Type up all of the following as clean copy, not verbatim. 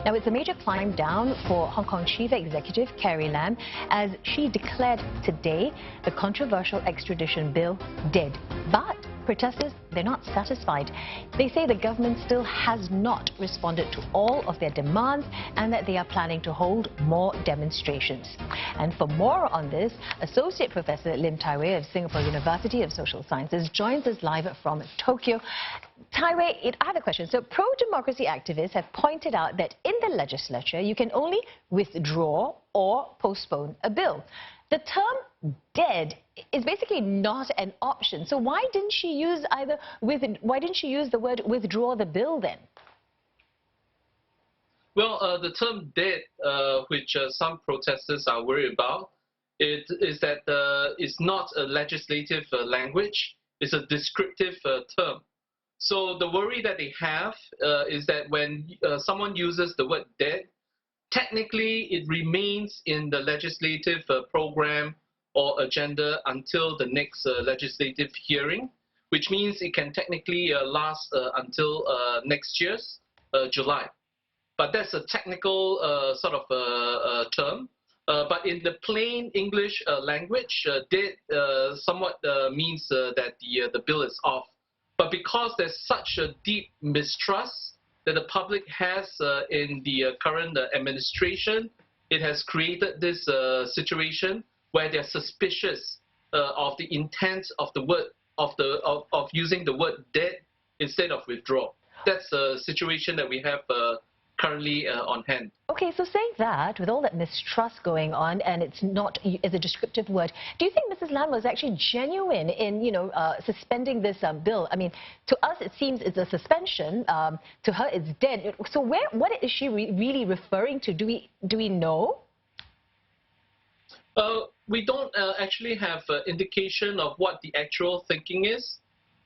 Now, it's a major climb down for Hong Kong Chief Executive Carrie Lam as she declared today the controversial extradition bill dead. But protesters, they're not satisfied. They say the government still has not responded to all of their demands and that they are planning to hold more demonstrations. And for more on this, Associate Professor Lim Tai Wei of Singapore University of Social Sciences joins us live from Tokyo. Tai Wei, I have a question. So pro-democracy activists have pointed out that in the legislature, you can only withdraw or postpone a bill. The term dead is basically not an option. So why didn't she use the word withdraw the bill then? Well, the term dead, which some protesters are worried about, is that it's not a legislative language. It's a descriptive term. So the worry that they have is that when someone uses the word dead, technically it remains in the legislative program or agenda until the next legislative hearing, which means it can technically last until next year's July. But that's a technical sort of term. But in the plain English language, dead somewhat means that the bill is off. But because there's such a deep mistrust that the public has in the current administration, it has created this situation where they're suspicious of the intent of the word of using the word dead instead of withdraw. That's the situation that we have currently on hand. Okay, so saying that, with all that mistrust going on, and it's not as a descriptive word, do you think Mrs. Lam was actually genuine in, suspending this bill? I mean, to us it seems it's a suspension. To her, it's dead. So what is she really referring to? Do we know? We don't actually have indication of what the actual thinking is,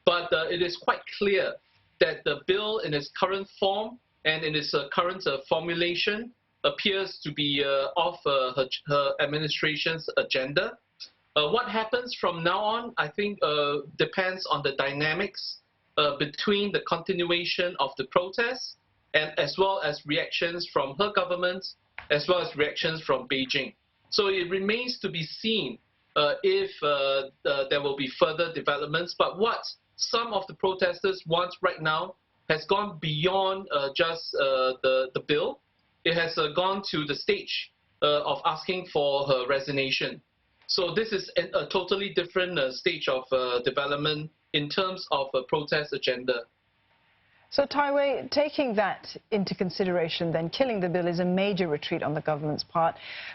but it is quite clear that the bill in its current form and in its current formulation appears to be off her administration's agenda. What happens from now on, I think, depends on the dynamics between the continuation of the protests and as well as reactions from her government, as well as reactions from Beijing. So it remains to be seen if there will be further developments. But what some of the protesters want right now has gone beyond just the bill. It has gone to the stage of asking for her resignation. So this is a totally different stage of development in terms of a protest agenda. So, Tai Wei, taking that into consideration, then killing the bill is a major retreat on the government's part.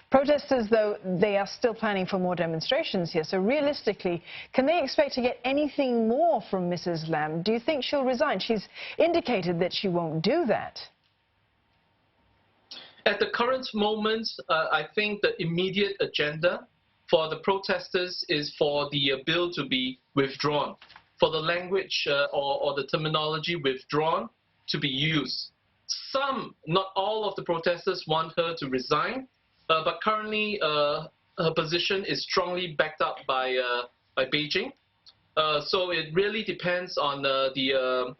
Protesters, though, they are still planning for more demonstrations here. So realistically, can they expect to get anything more from Mrs. Lam? Do you think she'll resign? She's indicated that she won't do that. At the current moment, I think the immediate agenda for the protesters is for the bill to be withdrawn, for the language or the terminology withdrawn to be used. Some, not all of the protesters want her to resign, but currently her position is strongly backed up by Beijing. So it really depends on the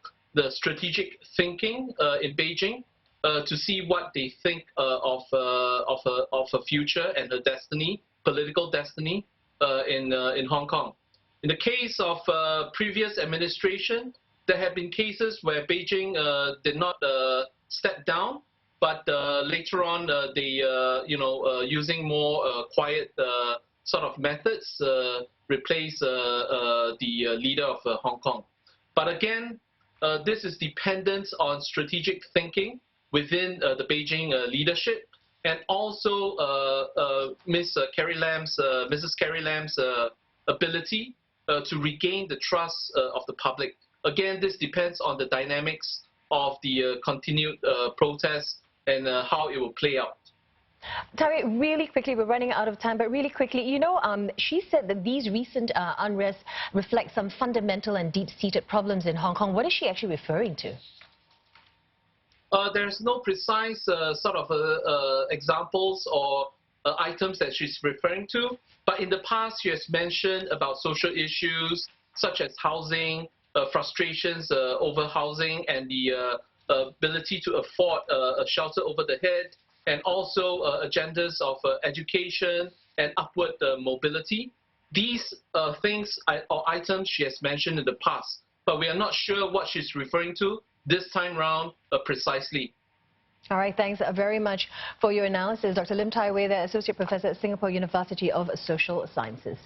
strategic thinking in Beijing to see what they think of her future and her destiny, political destiny in Hong Kong. In the case of previous administration, there have been cases where Beijing did not step down, but later on they, using more quiet sort of methods, replace the leader of Hong Kong. But again, this is dependent on strategic thinking within the Beijing leadership, and also Mrs. Carrie Lam's ability to regain the trust of the public. Again, this depends on the dynamics of the continued protests and how it will play out. Tai Wei, really quickly, we're running out of time, but really quickly, she said that these recent unrest reflect some fundamental and deep-seated problems in Hong Kong. What is she actually referring to? There's no precise sort of examples or items that she's referring to, but in the past she has mentioned about social issues such as housing, frustrations over housing, and the ability to afford a shelter over the head, and also agendas of education and upward mobility. These things or items she has mentioned in the past, but we are not sure what she's referring to this time round precisely. All right, thanks very much for your analysis. Dr. Lim Tai Wei, the Associate Professor at Singapore University of Social Sciences.